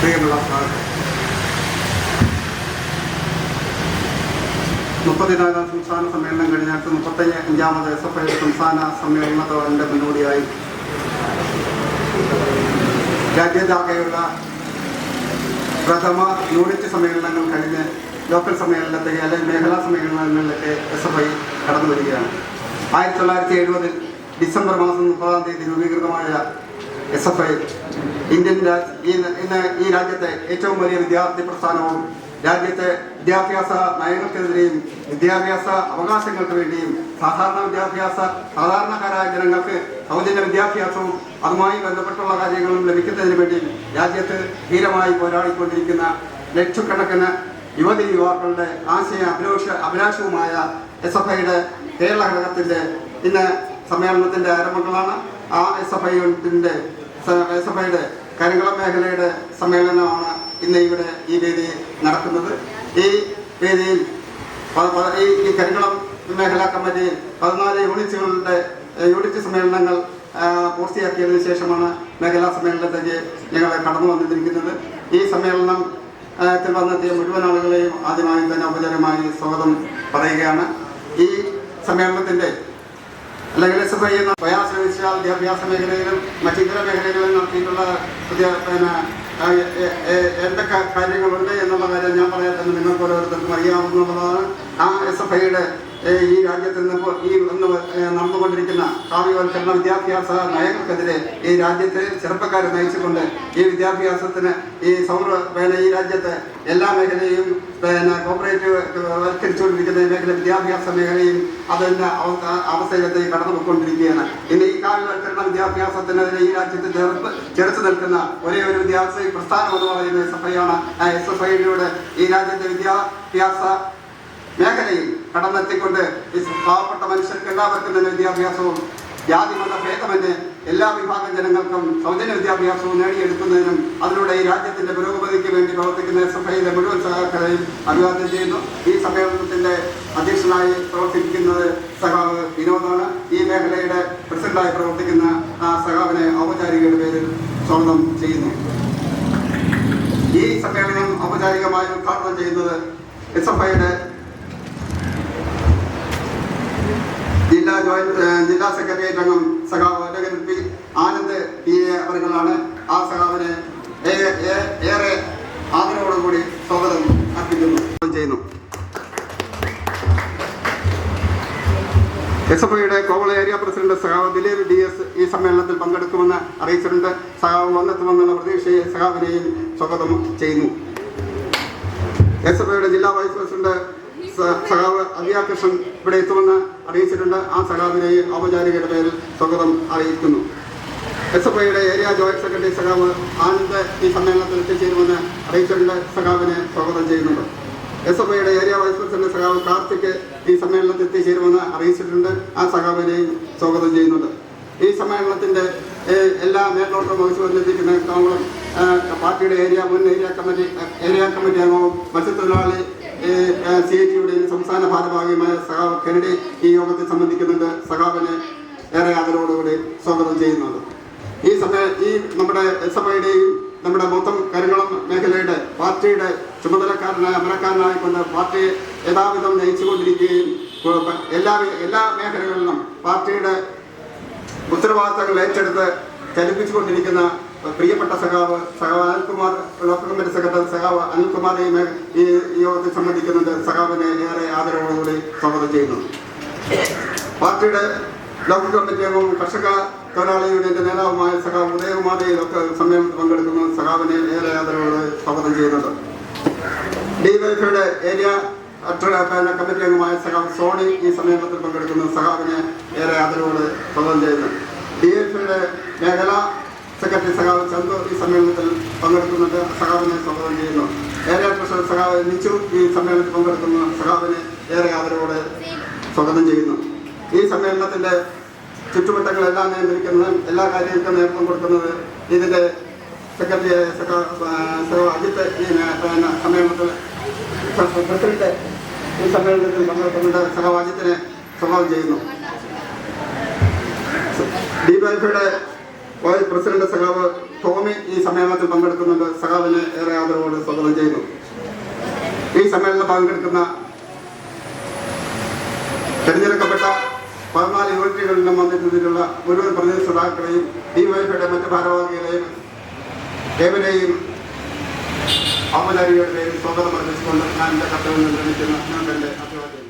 പ്രിയമുള്ള മുപ്പത്തിനാലാം സംസ്ഥാന സമ്മേളനം കഴിഞ്ഞാൽ 35ാമത് SFI സംസ്ഥാന സമ്മേളനത്തോടെ മുന്നോടിയായി രാജ്യത്താകെയുള്ള പ്രഥമ യൂണിറ്റ് സമ്മേളനങ്ങൾ കഴിഞ്ഞ് ലോക്കൽ സമ്മേളനത്തിലേക്ക് അല്ലെങ്കിൽ മേഖലാ സമ്മേളനങ്ങളിലേക്ക് SFI കടന്നു വരികയാണ്. 1970 ഡിസംബർ മാസം 30-ാം തീയതി രൂപീകൃതമായ SFI ഈ രാജ്യത്തെ ഏറ്റവും വലിയ വിദ്യാർത്ഥി പ്രസ്ഥാനവും രാജ്യത്തെ വിദ്യാഭ്യാസ നയങ്ങൾക്കെതിരെയും വിദ്യാഭ്യാസ അവകാശങ്ങൾക്ക് വേണ്ടിയും സാധാരണക്കാരായ ജനങ്ങൾക്ക് സൗജന്യ വിദ്യാഭ്യാസവും അതുമായി ബന്ധപ്പെട്ടുള്ള കാര്യങ്ങളും ലഭിക്കുന്നതിന് വേണ്ടി രാജ്യത്ത് ധീരമായി പോരാടിക്കൊണ്ടിരിക്കുന്ന ലക്ഷക്കണക്കിന് യുവതി യുവാക്കളുടെ അഭിലാഷവുമായ SFIയുടെ കേരള ഘടകത്തിൻ്റെ ഇന്ന് സമ്മേളനത്തിൻ്റെ ആരംഭങ്ങളാണ്. ആ SFIയുടെ കരിങ്കളം മേഖലയുടെ സമ്മേളനമാണ് ഇന്ന് ഇവിടെ ഈ വേദിയിൽ നടക്കുന്നത്. ഈ വേദിയിൽ ഈ കരിങ്കളം മേഖലാ കമ്മിറ്റിയിൽ 14 യൂണിറ്റ് സമ്മേളനങ്ങൾ പൂർത്തിയാക്കിയതിനു ശേഷമാണ് മേഖലാ സമ്മേളനത്തിലേക്ക് ഞങ്ങൾ കടന്നു വന്നിരിക്കുന്നത്. ഈ സമ്മേളനത്തിൽ വന്നെത്തിയ മുഴുവൻ ആളുകളെയും ആദ്യമായി തന്നെ ഔപചാരികമായി സ്വാഗതം പറയുകയാണ്. ഈ സമ്മേളനത്തിൻ്റെ അല്ലെങ്കിൽ SFI എന്ന വിദ്യാഭ്യാസ മേഖലയിലും മറ്റിതര മേഖലകളിലും നടത്തിയിട്ടുള്ള എന്തൊക്കെ കാര്യങ്ങളുണ്ട് എന്നുള്ള കാര്യം ഞാൻ പറയാൻ തന്നെ നിങ്ങൾക്ക് ഓരോരുത്തർക്കും അറിയാവുന്നതാണ്. ആ SFIയുടെ ഈ രാജ്യത്ത് നടന്നുകൊണ്ടിരിക്കുന്ന കാവ്യവൽക്കരണ വിദ്യാഭ്യാസ നയങ്ങൾക്കെതിരെ ഈ രാജ്യത്തെ ചെറുപ്പക്കാരെ നയിച്ചുകൊണ്ട് ഈ വിദ്യാഭ്യാസത്തിന് ഈ രാജ്യത്തെ എല്ലാ മേഖലയും കോപ്പറേറ്റീവ് വൽക്കരിച്ചുകൊണ്ടിരിക്കുന്ന മേഖല വിദ്യാഭ്യാസ മേഖലയും അതിൻ്റെ അവസ്ഥയിലേക്ക് കടന്നു പോയിക്കൊണ്ടിരിക്കുകയാണ്. ഇനി ഈ കാവ്യവൽക്കരണ വിദ്യാഭ്യാസത്തിനെതിരെ ഈ രാജ്യത്ത് ചെറുത്തു നിൽക്കുന്ന ഒരേ ഒരു വിദ്യാഭ്യാസ പ്രസ്ഥാനം എന്ന് പറയുന്നത് SFI ആണ്. ആ SFIയിലൂടെ ഈ രാജ്യത്തെ വിദ്യാഭ്യാസ മേഖലയിൽ കടന്നെത്തിക്കൊണ്ട് ഈ പാവപ്പെട്ട മനുഷ്യർക്ക് എല്ലാവർക്കും തന്നെ വിദ്യാഭ്യാസവും ജാതിമത ഭേദമന്യേ എല്ലാ വിഭാഗം ജനങ്ങൾക്കും സൗജന്യ വിദ്യാഭ്യാസവും നേടിയെടുക്കുന്നതിനും അതിലൂടെ ഈ രാജ്യത്തിന്റെ പുരോഗതിക്ക് വേണ്ടി പ്രവർത്തിക്കുന്ന SFIയിലെ മുഴുവൻ സഹാക്കളെയും അഭിവാദ്യം ചെയ്യുന്നു. ഈ സമ്മേളനത്തിന്റെ അധ്യക്ഷനായി പ്രവർത്തിക്കുന്നത് സഖാവ് വിനോദാണ്. ഈ മേഖലയുടെ പ്രസിഡന്റായി പ്രവർത്തിക്കുന്ന സഖാവിനെ ഔപചാരികയുടെ പേരിൽ സ്വാഗതം ചെയ്യുന്നു. ഈ സമ്മേളനം ഔപചാരികമായി ഉദ്ഘാടനം ചെയ്യുന്നത് SFIയുടെ ജില്ലാ സെക്രട്ടേറിയറ്റ് അംഗം സഖാവ് പി ആനന്ദ് PA അവരുകളാണ്. ആ സഖാവിനെ ഏറെ ആദരവോടുകൂടി സ്വാഗതം ചെയ്യുന്നു. SFIയുടെ കോവള ഏരിയ പ്രസിഡന്റ് സഖാവ് ദിലീപ് DS ഈ സമ്മേളനത്തിൽ പങ്കെടുക്കുമെന്ന് അറിയിച്ചിട്ടുണ്ട്. സഖാവ് വന്നെത്തുമെന്നുള്ള പ്രതീക്ഷയെ സഖാവിനെയും സ്വാഗതം ചെയ്യുന്നു. SFIയുടെ ജില്ലാ വൈസ് പ്രസിഡന്റ് സഖാവ് അവിയാകൃഷ്ണൻ ഇവിടെ എത്തുമെന്ന് അറിയിച്ചിട്ടുണ്ട്. ആ സഖാവിനെയും ഔപചാരികയുടെ പേരിൽ സ്വാഗതം അറിയിക്കുന്നു. SFIയുടെ ഏരിയ ജോയിന്റ് സെക്രട്ടറി സഖാവ് ആനന്ദ് ഈ സമ്മേളനത്തിൽ എത്തിച്ചേരുമെന്ന് അറിയിച്ചിട്ടുണ്ട്. സഖാവിനെ സ്വാഗതം ചെയ്യുന്നുണ്ട്. SFIയുടെ ഏരിയ വൈസ് പ്രസിഡന്റ് സഖാവ് കാർത്തിക് ഈ സമ്മേളനത്തിൽ എത്തിച്ചേരുമെന്ന് അറിയിച്ചിട്ടുണ്ട്. ആ സഖാവിനെയും സ്വാഗതം ചെയ്യുന്നുണ്ട്. ഈ സമ്മേളനത്തിന്റെ എല്ലാ മേൽനോട്ടവും വഹിച്ചു വന്നിരിക്കുന്ന കാവളം പാർട്ടിയുടെ മുൻ ഏരിയ കമ്മിറ്റി അംഗവും മത്സ്യത്തൊഴിലാളി CITയുടെ സംസ്ഥാന ഭാരവാഹിയുമായ സഖാവ് കെനഡി ഈ യോഗത്തിൽ സംബന്ധിക്കുന്നുണ്ട്. സഖാവിനെ ഏറെ ആദരവോടുകൂടി സ്വാഗതം ചെയ്യുന്നുണ്ട്. ഈ നമ്മുടെ SFIയുടെയും നമ്മുടെ മൊത്തം കരിങ്കളം മേഖലയുടെ പാർട്ടിയുടെ ചുമതലക്കാരനായ അമരക്കാരനായിക്കൊണ്ട് പാർട്ടിയെ യഥാവിധം നയിച്ചുകൊണ്ടിരിക്കുകയും എല്ലാ മേഖലകളിലും പാർട്ടിയുടെ ഉത്തരവാദിത്തങ്ങൾ ഏറ്റെടുത്ത് ചലിപ്പിച്ചുകൊണ്ടിരിക്കുന്ന പ്രിയപ്പെട്ട സഖാവ് അനിൽകുമാർ ലോക്കൽ കമ്മിറ്റി സെക്രട്ടറി സഖാവ് അനിൽകുമാർ ഈ യോഗത്തിൽ സംബന്ധിക്കുന്നുണ്ട്. സഖാവിനെ ഏറെ ആദരവോടുകൂടി സ്വാഗതം ചെയ്യുന്നു. പാർട്ടിയുടെ ലോക്കൽ കമ്മിറ്റി അംഗവും കർഷക തൊഴിലാളി യൂണിയന്റെ നേതാവുമായ സഖാവ് ഉദയകുമാർ സമ്മേളനത്തിൽ പങ്കെടുക്കുന്നു. സഖാവിനെ ഏറെ ആദരവോടെ സ്വാഗതം ചെയ്യുന്നുണ്ട്. DYFയുടെ ഏരിയ കമ്മിറ്റി അംഗമായ സഖാവ് സോണി ഈ സമ്മേളനത്തിൽ പങ്കെടുക്കുന്നു. സഖാവിനെ ഏറെ ആദരവോടെ സ്വാഗതം ചെയ്യുന്നു. DYFയുടെ മേഖല സെക്രട്ടറി സഖാവ് ചന്തു ഈ സമ്മേളനത്തിൽ പങ്കെടുക്കുന്നുണ്ട്. സഖാവിനെ സ്വാഗതം ചെയ്യുന്നു. ഏരിയ പ്രസിഡന്റ് സഖാവ് നിച്ചു ഈ സമ്മേളനത്തിൽ പങ്കെടുക്കുന്നു. സഖാവിനെ ഏറെ ആദരവോടെ സ്വാഗതം ചെയ്യുന്നു. ഈ സമ്മേളനത്തിന്റെ ചുറ്റുവട്ടങ്ങളെല്ലാം നിയന്ത്രിക്കുന്നതും എല്ലാ കാര്യങ്ങൾക്കും നേതൃത്വം കൊടുക്കുന്നത് ഇതിന്റെ സെക്രട്ടറി അജിത്ത് ഈ സമ്മേളനത്തിൽ പ്രസിഡന്റ് ഈ സമ്മേളനത്തിൽ പങ്കെടുക്കുന്നുണ്ട്. സഖാവ് അജിത്തിനെ സ്വാഗതം ചെയ്യുന്നു. DYFയുടെ വൈസ് പ്രസിഡന്റ് സഖാവ് ടോമി ഈ സമ്മേളനത്തിൽ പങ്കെടുക്കുന്നുണ്ട്. സഖാവിനെ ഏറെ ആദരവോട് സ്വാഗതം ചെയ്യുന്നു. ഈ സമ്മേളനത്തിൽ പങ്കെടുക്കുന്ന തെരഞ്ഞെടുക്കപ്പെട്ട 14 യൂണിറ്റുകളിലും വന്നിട്ടുള്ള മുഴുവൻ പ്രദേശ സഖാക്കളെയും ഡിവൈഎഫ്ഐയുടെ മറ്റ് ഭാരവാഹികളെയും ഏവരെയും ഔപചാരികളുടെ പേരിൽ സ്വാഗതം അറിയിച്ചുകൊണ്ട് ഞാൻ എൻ്റെ കർത്തവ്യം നിർവഹിക്കുന്ന എൻ്റെ അഭിവാദ്യം.